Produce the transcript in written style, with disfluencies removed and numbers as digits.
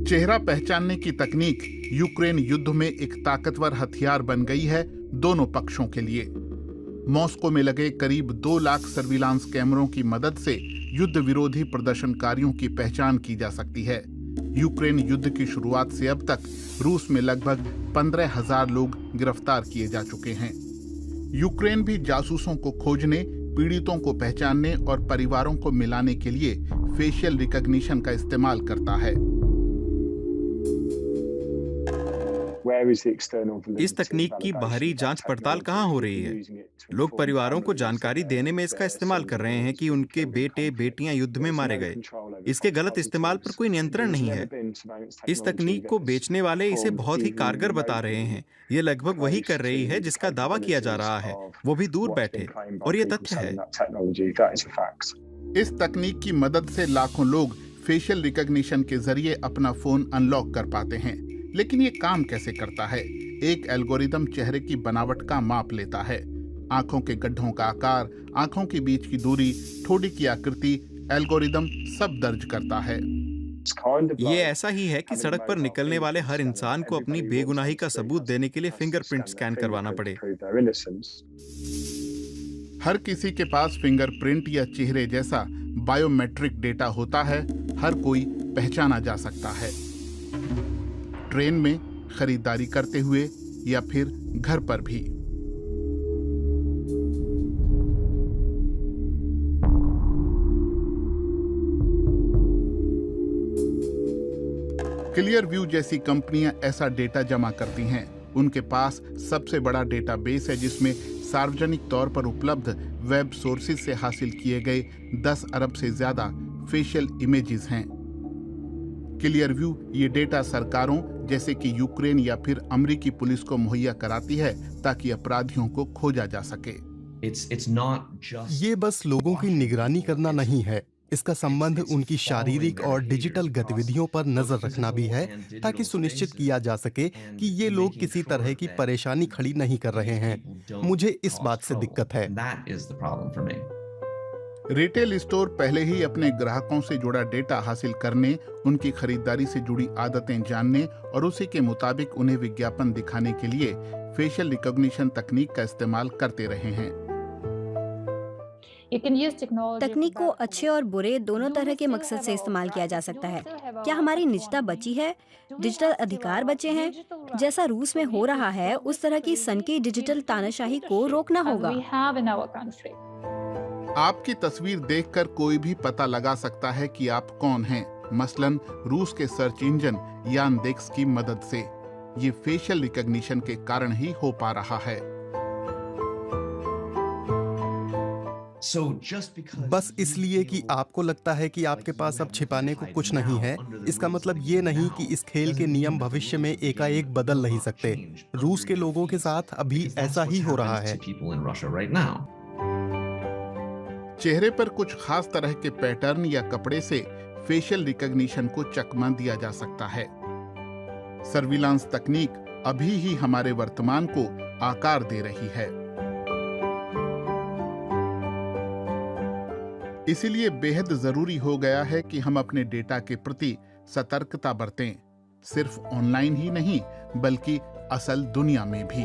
चेहरा पहचानने की तकनीक यूक्रेन युद्ध में एक ताकतवर हथियार बन गई है दोनों पक्षों के लिए। मॉस्को में लगे करीब 2 लाख सर्विलांस कैमरों की मदद से युद्ध विरोधी प्रदर्शनकारियों की पहचान की जा सकती है। यूक्रेन युद्ध की शुरुआत से अब तक रूस में लगभग 15,000 लोग गिरफ्तार किए जा चुके हैं। यूक्रेन भी जासूसों को खोजने, पीड़ितों को पहचानने और परिवारों को मिलाने के लिए फेशियल रिकॉग्निशन का इस्तेमाल करता है। इस तकनीक की बाहरी जांच पड़ताल कहाँ हो रही है? लोग परिवारों को जानकारी देने में इसका इस्तेमाल कर रहे हैं कि उनके बेटे बेटियां युद्ध में मारे गए। इसके गलत इस्तेमाल पर कोई नियंत्रण नहीं है। इस तकनीक को बेचने वाले इसे बहुत ही कारगर बता रहे हैं। ये लगभग वही कर रही है जिसका दावा किया जा रहा है, वो भी दूर बैठे, और ये तथ्य है। इस तकनीक की मदद से लाखों लोग फेशियल रिकॉग्निशन के जरिए अपना फोन अनलॉक कर पाते हैं। लेकिन ये काम कैसे करता है? एक एल्गोरिदम चेहरे की बनावट का माप लेता है। आंखों के गड्ढों का आकार, आंखों के बीच की दूरी, ठोड़ी की आकृति, एल्गोरिदम सब दर्ज करता है। ये ऐसा ही है कि सड़क पर निकलने वाले हर इंसान को अपनी बेगुनाही का सबूत देने के लिए फिंगरप्रिंट स्कैन करवाना पड़े। हर किसी के पास फिंगरप्रिंट या चेहरे जैसा बायोमेट्रिक डेटा होता है। हर कोई पहचाना जा सकता है। ट्रेन में, खरीदारी करते हुए या फिर घर पर भी। क्लियर व्यू जैसी कंपनियां ऐसा डेटा जमा करती हैं। उनके पास सबसे बड़ा डेटाबेस है जिसमें सार्वजनिक तौर पर उपलब्ध वेब सोर्सेज से हासिल किए गए 10 अरब से ज्यादा फेशियल इमेजेस हैं। क्लियर व्यू ये डेटा सरकारों जैसे कि यूक्रेन या फिर अमेरिकी पुलिस को मुहैया कराती है ताकि अपराधियों को खोजा जा सके। ये बस लोगों की निगरानी करना नहीं है, इसका संबंध उनकी शारीरिक और डिजिटल गतिविधियों पर नजर रखना भी है, ताकि सुनिश्चित किया जा सके कि ये लोग किसी तरह की परेशानी खड़ी नहीं कर रहे हैं। मुझे इस बात से दिक्कत है। रिटेल स्टोर पहले ही अपने ग्राहकों से जुड़ा डेटा हासिल करने, उनकी खरीदारी से जुड़ी आदतें जानने और उसी के मुताबिक उन्हें विज्ञापन दिखाने के लिए फेशियल रिकॉग्निशन तकनीक का इस्तेमाल करते रहे हैं। तकनीक को अच्छे और बुरे दोनों तरह के मकसद से इस्तेमाल किया जा सकता है। क्या हमारी निजता बची है? डिजिटल अधिकार बचे हैं? जैसा रूस में हो रहा है, उस तरह की सनकी डिजिटल तानाशाही को रोकना होगा। आपकी तस्वीर देखकर कोई भी पता लगा सकता है कि आप कौन हैं, मसलन रूस के सर्च इंजन यानडेक्स की मदद से। ये फेशियल रिकॉग्निशन के कारण ही हो पा रहा है। बस इसलिए कि आपको लगता है कि आपके पास अब छिपाने को कुछ नहीं है, इसका मतलब ये नहीं कि इस खेल के नियम भविष्य में एकाएक बदल नहीं सकते। रूस के लोगों के साथ अभी ऐसा ही हो रहा है। चेहरे पर कुछ खास तरह के पैटर्न या कपड़े से फेशियल रिकॉग्निशन को चकमा दिया जा सकता है। सर्विलांस तकनीक अभी ही हमारे वर्तमान को आकार दे रही है। इसीलिए बेहद जरूरी हो गया है कि हम अपने डेटा के प्रति सतर्कता बरतें, सिर्फ ऑनलाइन ही नहीं बल्कि असल दुनिया में भी।